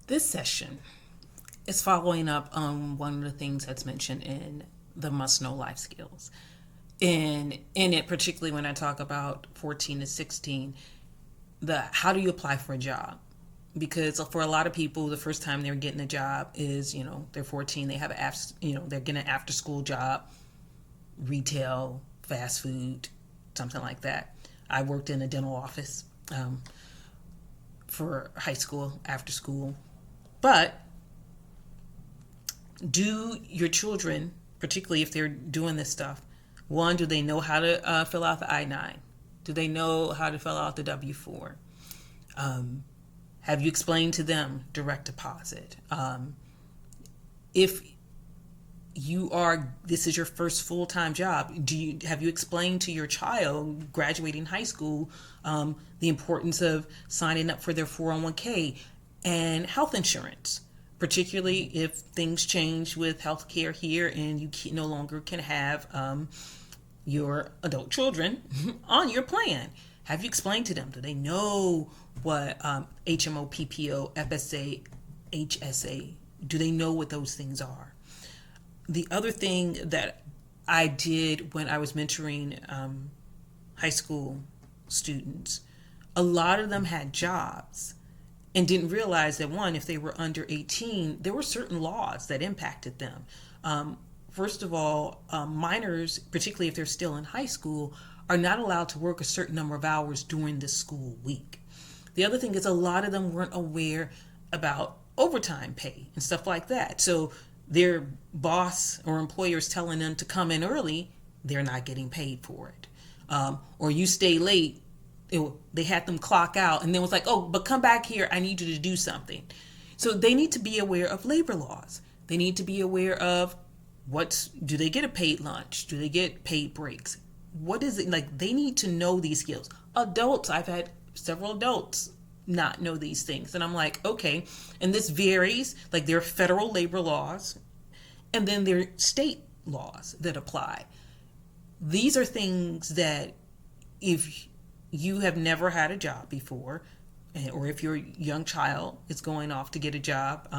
This session is following up on one of the things that's mentioned in the must know life skills. In it, particularly when I talk about 14 to 16, the how do you apply for a job? Because for a lot of people, the first time they're getting a job is, they're 14, they have they're getting an after school job, retail, fast food, something like that. I worked in a dental office for high school, after school. But do your children, particularly if they're doing this stuff, one, do they know how to fill out the I-9? Do they know how to fill out the W-4? Have you explained to them direct deposit? If this is your first full-time job, have you explained to your child graduating high school the importance of signing up for their 401k and health insurance, particularly if things change with healthcare here and you no longer can have your adult children on your plan? Have you explained to them? Do they know what HMO, PPO, FSA, HSA? Do they know what those things are? The other thing that I did when I was mentoring high school students, a lot of them had jobs and didn't realize that, one, if they were under 18, there were certain laws that impacted them. First of all, minors, particularly if they're still in high school, are not allowed to work a certain number of hours during the school week. The other thing is a lot of them weren't aware about overtime pay and stuff like that. So their boss or employer is telling them to come in early, they're not getting paid for it. Or you stay late, they had them clock out and then was like, oh, but come back here, I need you to do something. So they need to be aware of labor laws. They need to be aware of do they get a paid lunch? Do they get paid breaks? What is it like? They need to know these skills. Adults, I've had several adults not know these things. And I'm like, okay. And this varies. Like, there are federal labor laws and then there are state laws that apply. These are things that if you have never had a job before, or if your young child is going off to get a job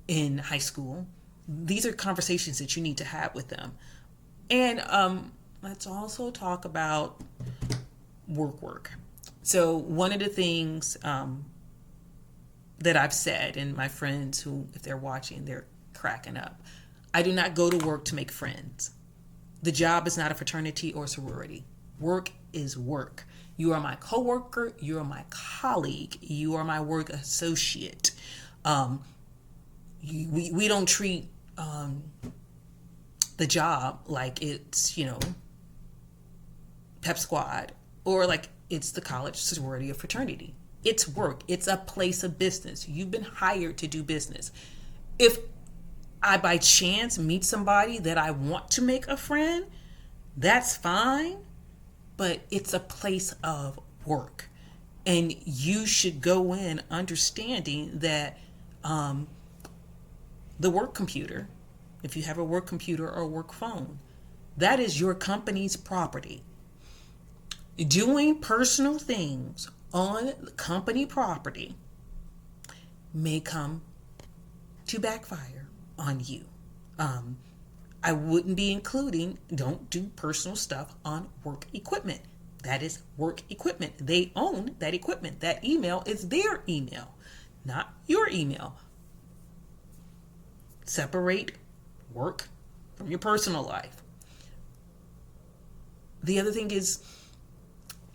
in high school, these are conversations that you need to have with them. And let's also talk about work. So one of the things that I've said, and my friends who, if they're watching, they're cracking up. I do not go to work to make friends. The job is not a fraternity or sorority. Work is work. You are my coworker. You are my colleague. You are my work associate. We don't treat the job like it's, pep squad or like it's the college sorority or fraternity. It's work. It's a place of business. You've been hired to do business. If I by chance meet somebody that I want to make a friend, that's fine, but it's a place of work. And you should go in understanding that the work computer, if you have a work computer or a work phone, that is your company's property. Doing personal things on company property may come to backfire on you. I wouldn't be don't do personal stuff on work equipment. That is work equipment. They own that equipment. That email is their email, not your email. Separate work from your personal life. The other thing is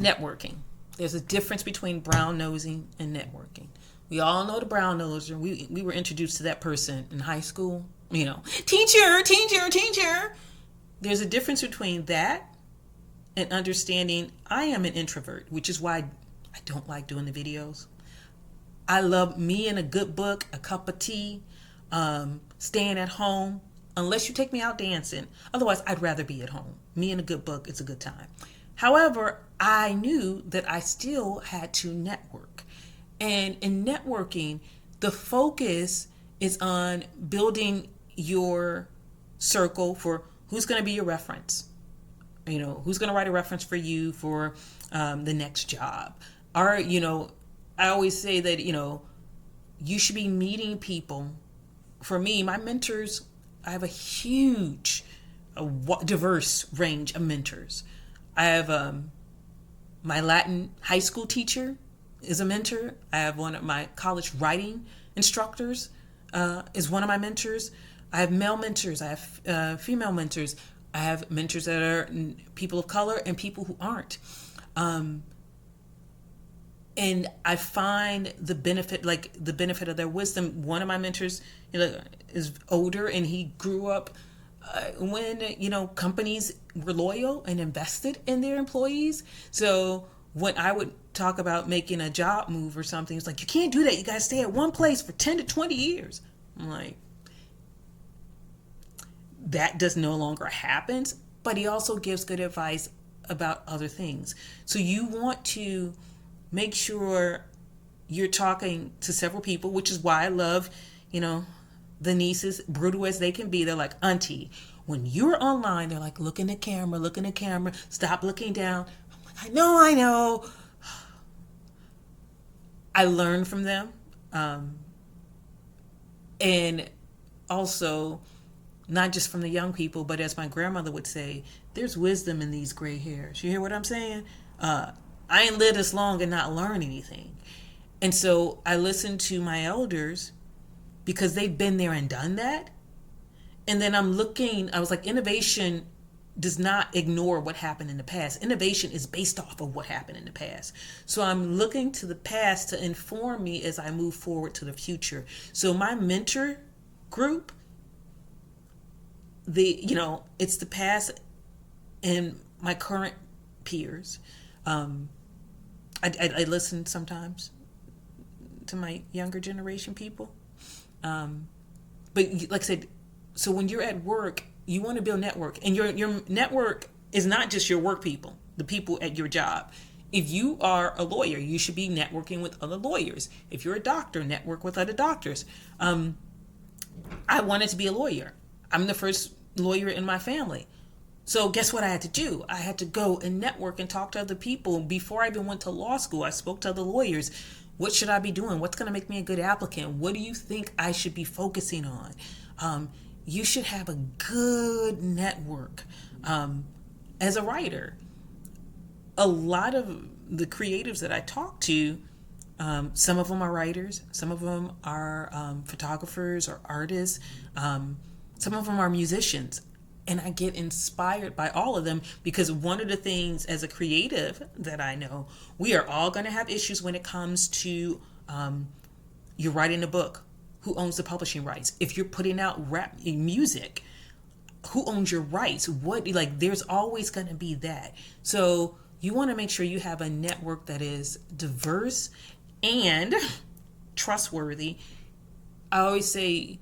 networking. There's a difference between brown nosing and networking. We all know the brown noser. We were introduced to that person in high school. Teacher. There's a difference between that and understanding I am an introvert, which is why I don't like doing the videos. I love me and a good book, a cup of tea, staying at home, unless you take me out dancing. Otherwise, I'd rather be at home. Me and a good book, it's a good time. However, I knew that I still had to network. And in networking, the focus is on building your circle for who's going to be your reference. Who's going to write a reference for you for the next job. I always say that, You should be meeting people. For me, my mentors, I have a huge, diverse range of mentors. I have my Latin high school teacher is a mentor. I have one of my college writing instructors is one of my mentors. I have male mentors. I have female mentors. I have mentors that are people of color and people who aren't. And I find the benefit, like the benefit of their wisdom. One of my mentors, is older, and he grew up when companies were loyal and invested in their employees. So when I would talk about making a job move or something, it's like, you can't do that. You got to stay at one place for 10 to 20 years. I'm like, that does no longer happen. But he also gives good advice about other things. So you want to make sure you're talking to several people, which is why I love, the nieces, brutal as they can be. They're like, auntie, when you're online, they're like, look in the camera, stop looking down. I'm like, I know. I learn from them. And also, not just from the young people, but as my grandmother would say, there's wisdom in these gray hairs. You hear what I'm saying? I ain't lived this long and not learn anything. And so I listen to my elders because they've been there and done that. And then I was like, innovation does not ignore what happened in the past. Innovation is based off of what happened in the past. So I'm looking to the past to inform me as I move forward to the future. So my mentor group, it's the past and my current peers. I listen sometimes to my younger generation people. But like I said, so when you're at work, you want to build network. And your network is not just your work people, the people at your job. If you are a lawyer, you should be networking with other lawyers. If you're a doctor, network with other doctors. I wanted to be a lawyer. I'm the first lawyer in my family. So guess what I had to do? I had to go and network and talk to other people. Before I even went to law school, I spoke to other lawyers. What should I be doing? What's going to make me a good applicant? What do you think I should be focusing on? You should have a good network. As a writer, a lot of the creatives that I talk to, some of them are writers, some of them are photographers or artists, some of them are musicians. And I get inspired by all of them because one of the things as a creative that I know, we are all going to have issues when it comes to you're writing a book. Who owns the publishing rights? If you're putting out rap music, who owns your rights? There's always going to be that. So you want to make sure you have a network that is diverse and trustworthy. I always say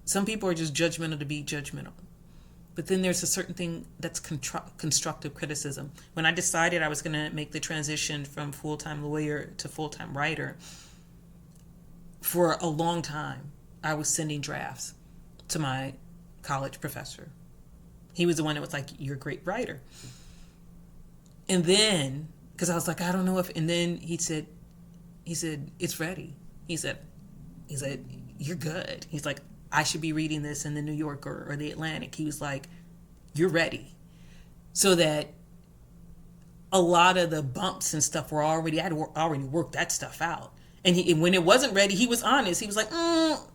some people are just judgmental to be judgmental. But then there's a certain thing that's constructive criticism. When I decided I was going to make the transition from full-time lawyer to full-time writer, for a long time, I was sending drafts to my college professor. He was the one that was like, you're a great writer. And then, because I was like, I don't know if, and then he said, it's ready. He said, you're good. He's like, I should be reading this in the New Yorker or the Atlantic. He was like, you're ready. So that a lot of the bumps and stuff were already, I had already worked that stuff out. And when it wasn't ready, he was honest. He was like,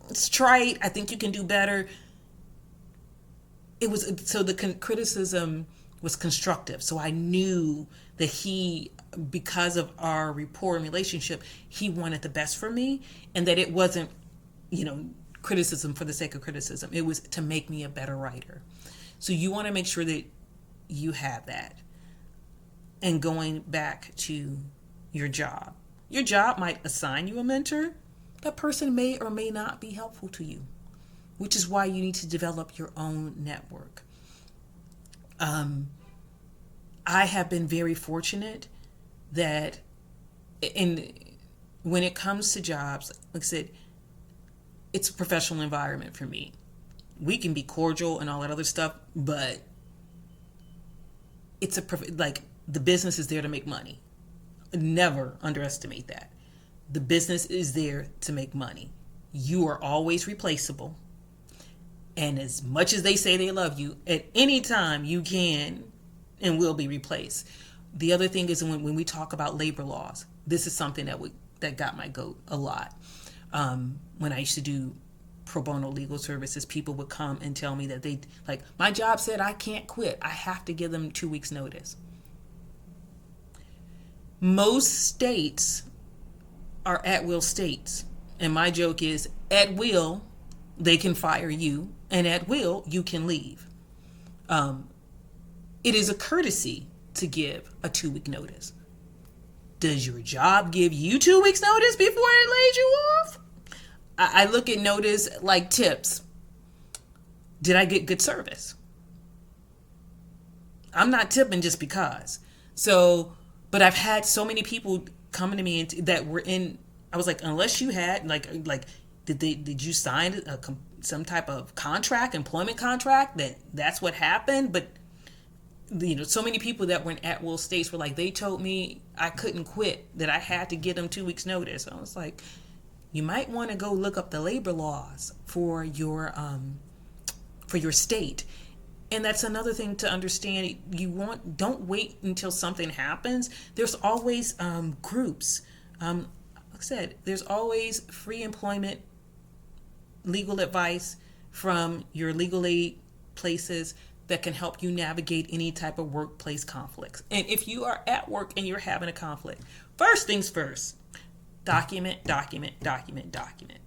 it's trite. I think you can do better. So the criticism was constructive. So I knew that because of our rapport and relationship, he wanted the best for me, and that it wasn't, criticism for the sake of criticism. It was to make me a better writer. So you want to make sure that you have that. And going back to your job might assign you a mentor. That person may or may not be helpful to you, which is why you need to develop your own network. I have been very fortunate that when it comes to jobs, like I said, it's a professional environment for me. We can be cordial and all that other stuff, but the business is there to make money. Never underestimate that. The business is there to make money. You are always replaceable. And as much as they say they love you, at any time you can and will be replaced. The other thing is when we talk about labor laws, this is something that got my goat a lot. When I used to do pro bono legal services, people would come and tell me that my job said I can't quit. I have to give them 2 weeks notice. Most states are at will states. And my joke is, at will, they can fire you, and at will, you can leave. It is a courtesy to give a 2-week notice. Does your job give you 2 weeks notice before it lays you off? I look at notice like tips. Did I get good service? I'm not tipping just because. So, but I've had so many people coming to me that were in, I was like, unless you had, did you sign some type of contract, employment contract, that's what happened? But, so many people that were in at-will states were like, they told me I couldn't quit, that I had to give them 2 weeks notice. I was like, you might want to go look up the labor laws for your state. And that's another thing to understand. Don't wait until something happens. There's always groups. Like I said, there's always free employment legal advice from your legal aid places that can help you navigate any type of workplace conflicts. And if you are at work and you're having a conflict, first things first, document, document, document, document.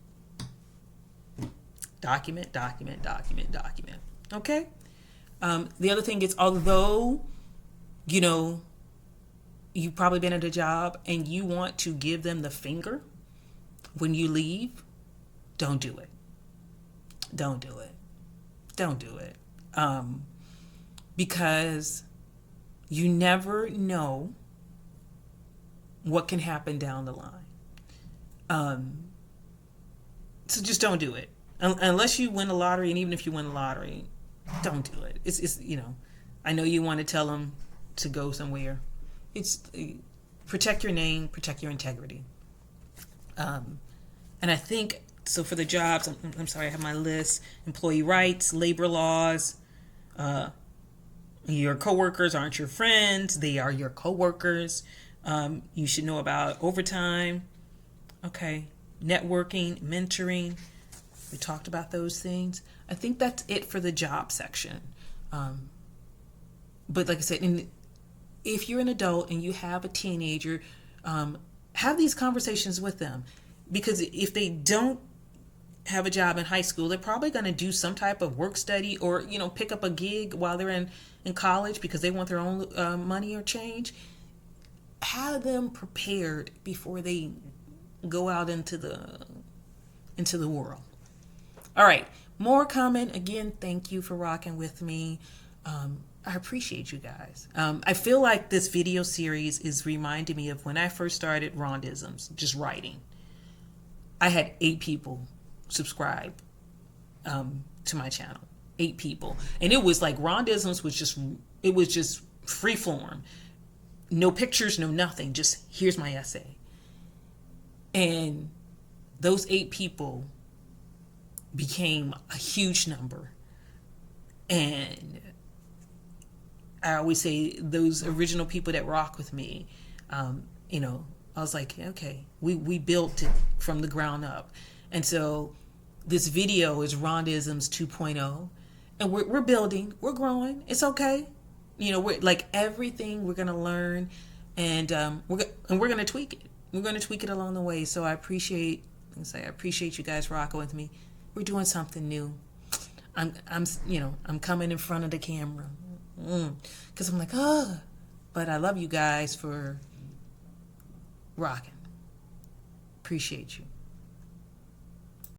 Document, document, document, document. Okay? The other thing is, although, you've probably been at a job and you want to give them the finger when you leave, don't do it. Don't do it. Don't do it. Because you never know what can happen down the line. So just don't do it. Unless you win the lottery, and even if you win the lottery, don't do it. It's I know you want to tell them to go somewhere. It's protect your name, protect your integrity. And I think, so for the jobs, I'm sorry, I have my list: employee rights, labor laws. Your coworkers aren't your friends; they are your coworkers. You should know about overtime. Okay, networking, mentoring. We talked about those things. I think that's it for the job section. But like I said, if you're an adult and you have a teenager, have these conversations with them. Because if they don't have a job in high school, they're probably going to do some type of work study or, pick up a gig while they're in college because they want their own money or change. Have them prepared before they go out into the world. All right, more coming. Again, thank you for rocking with me. I appreciate you guys. I feel like this video series is reminding me of when I first started Rondaisms, just writing. I had 8 people subscribe to my channel. 8 people. And it was like Rondaisms was just free form. No pictures, no nothing. Just here's my essay. And those 8 people became a huge number. And I always say those original people that rock with me, I was like, okay, we built it from the ground up. And so this video is Rondaisms 2.0. And we're building, we're growing. It's okay. We're like everything we're going to learn, and we're going to tweak it. We're going to tweak it along the way. So I appreciate you guys rocking with me. We're doing something new. I'm coming in front of the camera. Because I'm like, but I love you guys for rocking. Appreciate you.